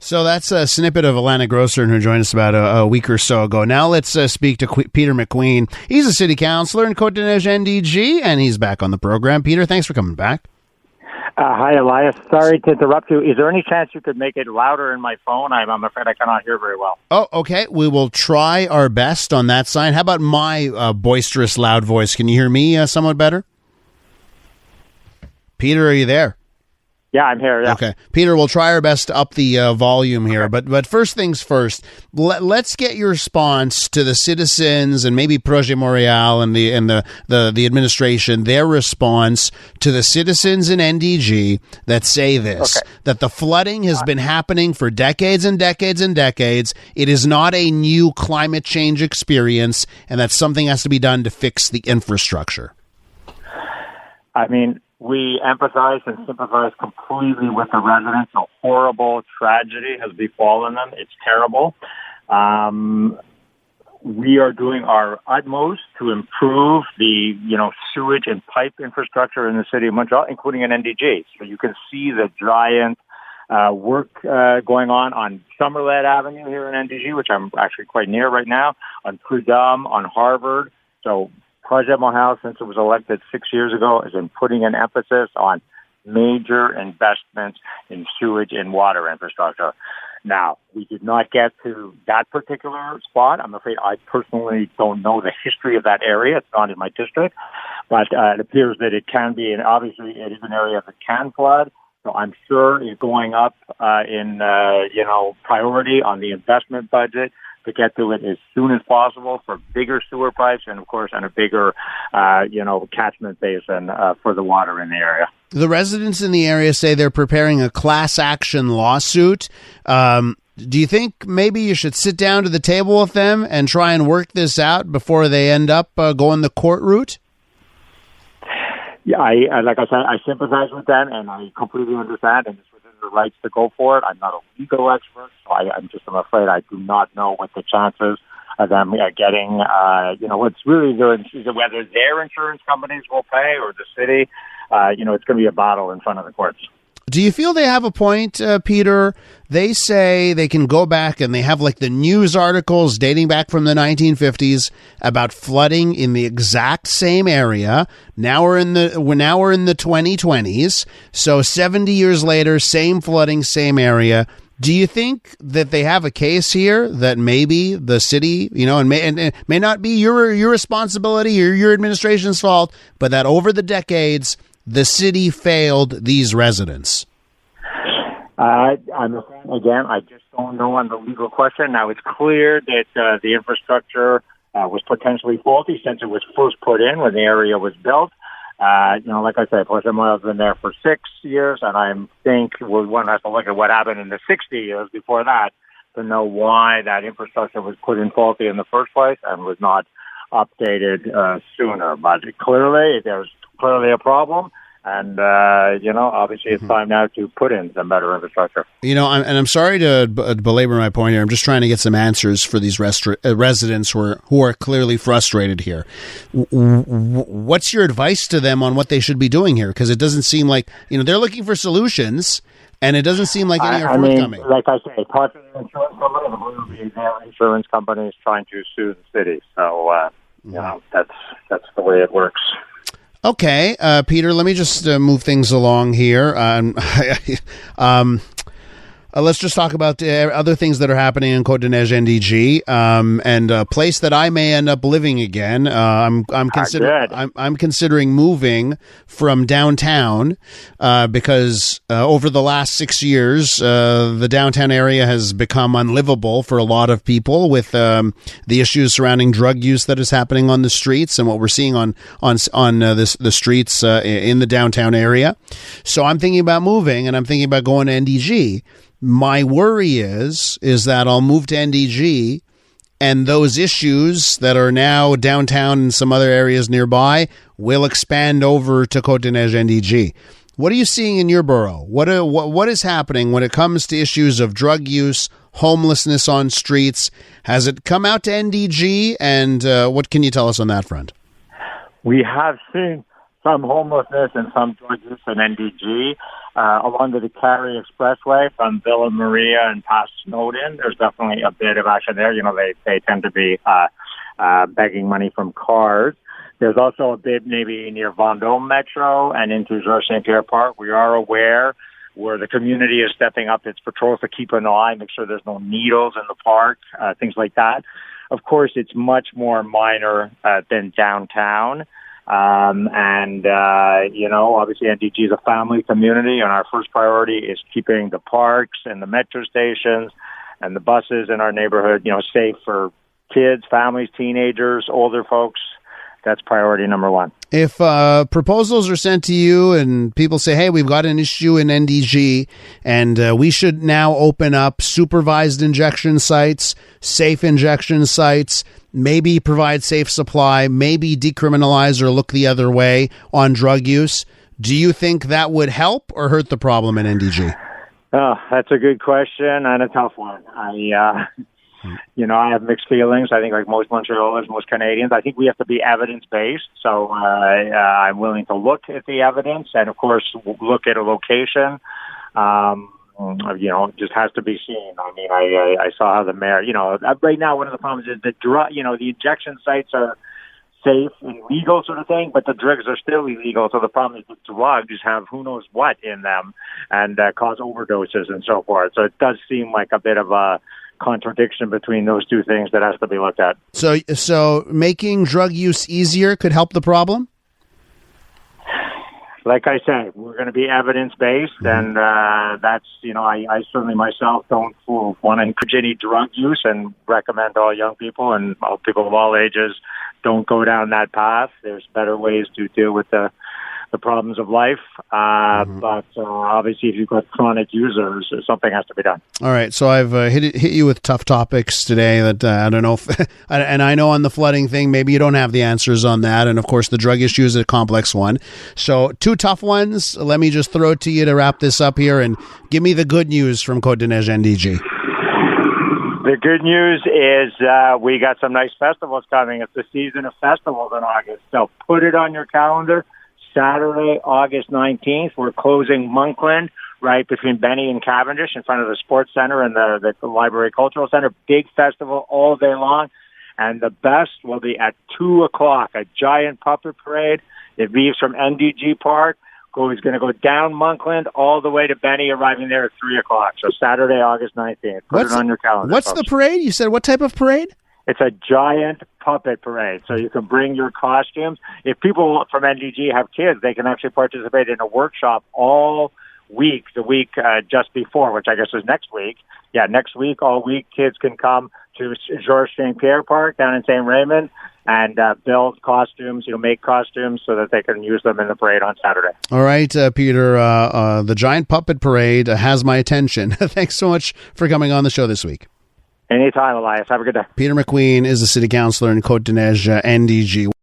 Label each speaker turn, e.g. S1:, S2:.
S1: So that's a snippet of Alana Grosser, who joined us about a week or so ago. Now let's speak to Peter McQueen. He's a city councillor in Côte-des-Neiges NDG, and he's back on the program. Peter, thanks for coming back.
S2: Hi, Elias. Sorry to interrupt you. Is there any chance you could make it louder in my phone? I'm afraid I cannot hear very well.
S1: Oh, okay. We will try our best on that side. How about my boisterous, loud voice? Can you hear me somewhat better? Peter, are you there?
S2: Yeah, I'm here. Yeah.
S1: Okay, Peter, we'll try our best to up the volume here, okay. But first things first. Let's get your response to the citizens and maybe Projet Montréal and the administration. Their response to the citizens in NDG that say this: that the flooding has been happening for decades and decades and decades. It is not a new climate change experience, and that something has to be done to fix the infrastructure.
S2: I mean, we empathize and sympathize completely with the residents. A horrible tragedy has befallen them. It's terrible. We are doing our utmost to improve the, sewage and pipe infrastructure in the city of Montreal, including in NDG. So you can see the giant work going on Summerlet Avenue here in NDG, which I'm actually quite near right now, on Prudhomme, on Harvard. So Projet Montréal, since it was elected 6 years ago, has been putting an emphasis on major investments in sewage and water infrastructure. Now, we did not get to that particular spot. I'm afraid I personally don't know the history of that area. It's not in my district. But it appears that it can be, and obviously it is an area that can flood. So I'm sure it's going up in priority on the investment budget to get to it as soon as possible for bigger sewer pipes and, of course, and a bigger, catchment basin for the water in the area.
S1: The residents in the area say they're preparing a class action lawsuit. Do you think maybe you should sit down to the table with them and try and work this out before they end up going the court route?
S2: Yeah, like I said, I sympathize with them, and I completely understand, and it's within their rights to go for it. I'm not a legal expert, so I'm afraid I do not know what the chances of them getting, what's really good is whether their insurance companies will pay or the city. It's going to be a battle in front of the courts.
S1: Do you feel they have a point, Peter? They say they can go back and they have like the news articles dating back from the 1950s about flooding in the exact same area. Now we're in the 2020s. So 70 years later, same flooding, same area. Do you think that they have a case here that maybe the city, and it may not be your responsibility or your administration's fault, but that over the decades, the city failed these residents?
S2: I'm afraid, again, I just don't know on the legal question. Now, it's clear that the infrastructure was potentially faulty since it was first put in when the area was built. Like I said, Projet Montréal's been there for 6 years, and I think one has to look at what happened in the 60 years before that to know why that infrastructure was put in faulty in the first place and was not updated sooner. But clearly, there's clearly a problem. And, obviously it's time now to put in some better infrastructure.
S1: I'm sorry to belabor my point here. I'm just trying to get some answers for these residents who are clearly frustrated here. What's your advice to them on what they should be doing here? Because it doesn't seem like, they're looking for solutions, and it doesn't seem like any are forthcoming.
S2: Like I say, part of the insurance company will be their insurance companies trying to sue the city. So, that's the way it works.
S1: Okay, Peter, let me just move things along here. Let's just talk about other things that are happening in Côte-des-Neiges NDG, and a place that I may end up living again. I'm considering moving from downtown because over the last 6 years, the downtown area has become unlivable for a lot of people with the issues surrounding drug use that is happening on the streets and what we're seeing on the streets in the downtown area. So I'm thinking about moving, and I'm thinking about going to NDG. My worry is that I'll move to NDG and those issues that are now downtown and some other areas nearby will expand over to Côte-des-Neiges NDG. What are you seeing in your borough? What is happening when it comes to issues of drug use, homelessness on streets? Has it come out to NDG? And what can you tell us on that front?
S2: We have seen some homelessness and some drug use in NDG. along the Cary Expressway from Villa Maria and past Snowden, there's definitely a bit of action there. You know, they tend to be begging money from cars. There's also a bit maybe near Vendôme Metro and into Georges St. Pierre Park. We are aware where the community is stepping up its patrols to keep an eye, make sure there's no needles in the park, things like that. Of course, it's much more minor than downtown. You know, obviously NDG is a family community, and our first priority is keeping the parks and the metro stations and the buses in our neighborhood, you know, safe for kids, families, teenagers, older folks. That's priority number one.
S1: If proposals are sent to you and people say, hey, we've got an issue in NDG and we should now open up supervised injection sites, safe injection sites, maybe provide safe supply, maybe decriminalize or look the other way on drug use, do you think that would help or hurt the problem in NDG?
S2: Oh, that's a good question and a tough one. You know, I have mixed feelings. I think like most Montrealers, most Canadians, I think we have to be evidence-based. So I'm willing to look at the evidence and, of course, look at a location. You know, it just has to be seen. I mean, I saw how the mayor, you know, right now one of the problems is the drug, you know, the injection sites are safe and legal sort of thing, but the drugs are still illegal. So the problem is the drugs have who knows what in them and cause overdoses and so forth. So it does seem like a bit of a contradiction between those two things that has to be looked at.
S1: So making drug use easier could help the problem?
S2: Like I said, we're going to be evidence-based, and that's, you know, I certainly myself don't want to encourage any drug use and recommend all young people and all people of all ages don't go down that path. There's better ways to deal with the problems of life. But obviously, if you've got chronic users, something has to be done.
S1: All right. So I've hit you with tough topics today that I don't know if, and I know on the flooding thing, maybe you don't have the answers on that. And of course, the drug issue is a complex one. So two tough ones. Let me just throw it to you to wrap this up here and give me the good news from Côte-des-Neiges NDG.
S2: The good news is we got some nice festivals coming. It's the season of festivals in August. So put it on your calendar. Saturday, August 19th, we're closing Monkland right between Benny and Cavendish in front of the Sports Center and the Library Cultural Center. Big festival all day long. And the best will be at 2 o'clock, a giant puppet parade. It leaves from NDG Park. It's going to go down Monkland all the way to Benny, arriving there at 3 o'clock. So Saturday, August 19th. Put it on your calendar.
S1: What's the parade? You said what type of parade?
S2: It's a giant puppet parade, so you can bring your costumes. If people from NDG have kids, they can actually participate in a workshop all week, the week just before, which I guess is next week. Yeah, next week, all week, kids can come to Georges St. Pierre Park down in St. Raymond and build costumes, make costumes so that they can use them in the parade on Saturday.
S1: All right, Peter, the giant puppet parade has my attention. Thanks so much for coming on the show this week.
S2: Anytime, Elias. Have a good day.
S1: Peter McQueen is the city councillor in Côte-des-Neiges, NDG.